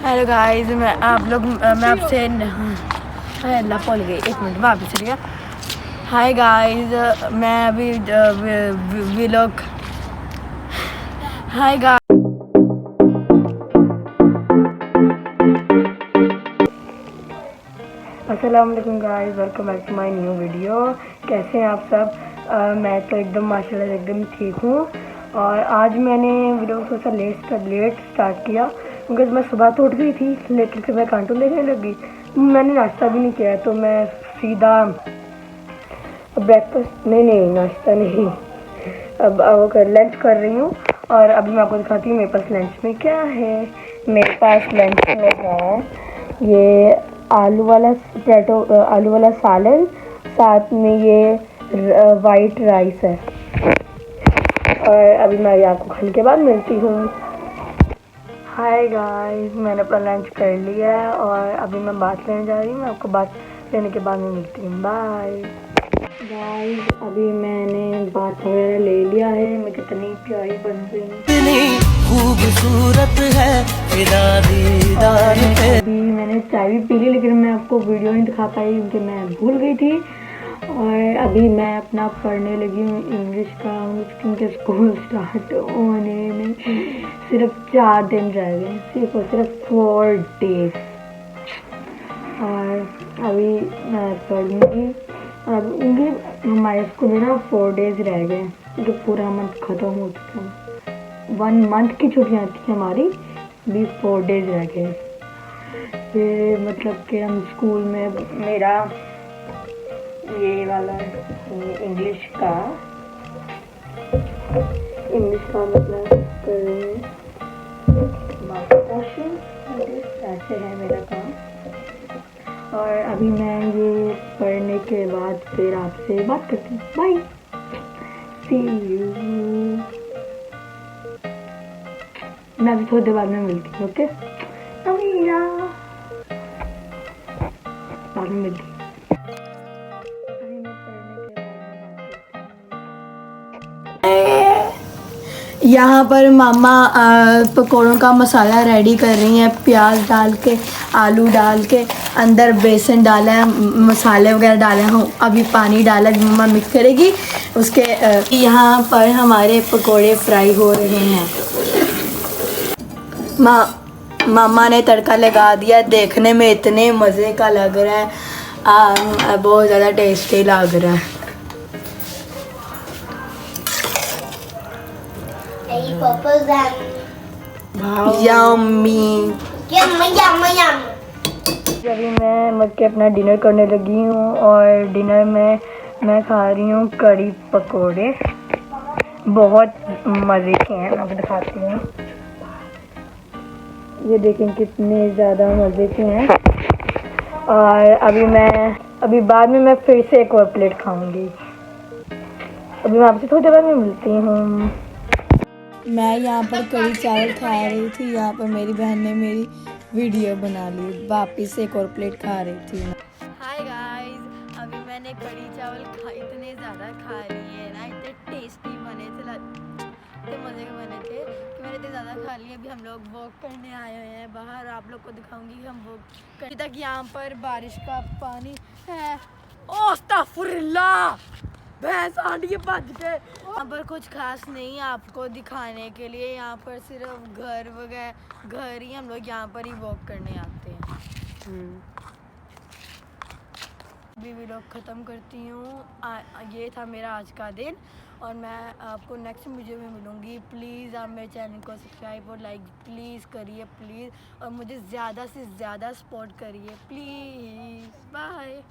Hello guys, मैं आपसे अल्लाह भूल गई, एक मिनट वापस चलिए। हाय गाइस, मैं अभी व्लॉग हाय गाइस, अस्सलाम वालेकुम guys, welcome back to my new video. कैसे हैं आप सब? मैं तो एकदम माशाल्लाह एकदम ठीक हूँ। और आज मैंने वीडियो थोड़ा सा लेट स्टार्ट किया क्योंकि मैं सुबह तो उठ गई थी, लेकिन फिर मैं कार्टून देखने लगी। मैंने नाश्ता भी नहीं किया, तो मैं सीधा ब्रेकफास्ट नहीं नाश्ता नहीं, अब लंच कर रही हूँ। और अभी मैं आपको दिखाती हूँ मेरे पास लंच में क्या है। मेरे पास लंच में है ये आलू वाला सालन, साथ में ये वाइट राइस है। और अभी मैं आपको खाने के बाद मिलती हूँ। हाय गाइस, मैंने अपना लंच कर लिया है और अभी मैं बात लेने जा रही हूँ। मैं आपको बात लेने के बाद में मिलती हूँ। बाय गाइस, अभी मैंने बात वगैरह ले लिया है। मैं कितनी प्यारी बन रही हूँ, इतनी खूबसूरत है अभी मैंने चाय भी पी ली, लेकिन मैं आपको वीडियो नहीं दिखा पाई क्योंकि मैं भूल गई थी। और अभी मैं अपना पढ़ने लगी हूँ इंग्लिश का, क्योंकि स्कूल स्टार्ट होने में सिर्फ 4 दिन रह गए, सिर्फ 4 डेज। और अभी मैं पढ़ूँगी। अब क्योंकि हमारे स्कूल में ना 4 डेज रह गए, जो पूरा मंथ ख़त्म हो चुका है। 1 मंथ की छुट्टियाँ थी हमारी, भी 4 डेज रह गए। ये मतलब कि हम स्कूल में मेरा ये वाला इंग्लिश का मतलब कर रहे हैं पोर्शन, ऐसे है मेरा काम। और अभी मैं ये पढ़ने के बाद फिर आपसे बात करती हूँ। Bye, see you. मैं अभी थोड़ी देर बाद में मिलती हूँ। ओके, बाद में मिलती हूँ। यहाँ पर मामा पकौड़ों का मसाला रेडी कर रही हैं, प्याज डाल के, आलू डाल के, अंदर बेसन डाला है, मसाले वगैरह डाले हैं, अभी पानी डाला, मम्मा मिक्स करेगी उसके। यहाँ पर हमारे पकौड़े फ्राई हो रहे हैं। मामा ने तड़का लगा दिया, देखने में इतने मज़े का लग रहा है, बहुत ज़्यादा टेस्टी लग रहा है। यम्मी। अभी मैं मत के अपना डिनर करने लगी हूँ और डिनर में मैं खा रही हूँ कड़ी पकोड़े, बहुत मज़े के हैं। मैं दिखाती हूँ, ये देखें कितने ज़्यादा मज़े के हैं। और अभी बाद में मैं फिर से एक और प्लेट खाऊंगी। अभी मैं आपसे थोड़ी देर बाद में मिलती हूँ। मैं यहाँ पर कड़ी चावल खा रही थी, यहाँ पर मेरी बहन ने मेरी वीडियो बना ली, वापिस एक और प्लेट खा रही थी। हाय गाइस, अभी मैंने कड़ी चावल इतने ज़्यादा खा रही है ना, इतने टेस्टी बने थे, इतने मज़े के बने थे कि मैंने इतने ज़्यादा खा लिए। अभी हम लोग वॉक करने आए हुए हैं बाहर, आप लोग को दिखाऊंगी कि हम वॉक करने तक। यहाँ पर बारिश का पानी है। ओ अस्तगफुरुल्लाह, भैंस आंटी के भज के। यहाँ पर कुछ खास नहीं आपको दिखाने के लिए, यहाँ पर सिर्फ घर ही, हम लोग यहाँ पर ही वॉक करने आते हैं। अभी वीडियो ख़त्म करती हूँ। ये था मेरा आज का दिन और मैं आपको नेक्स्ट वीडियो में मिलूँगी। प्लीज़ आप मेरे चैनल को सब्सक्राइब और लाइक प्लीज़ करिए प्लीज़, और मुझे ज़्यादा से ज़्यादा सपोर्ट करिए प्लीज़। बाय।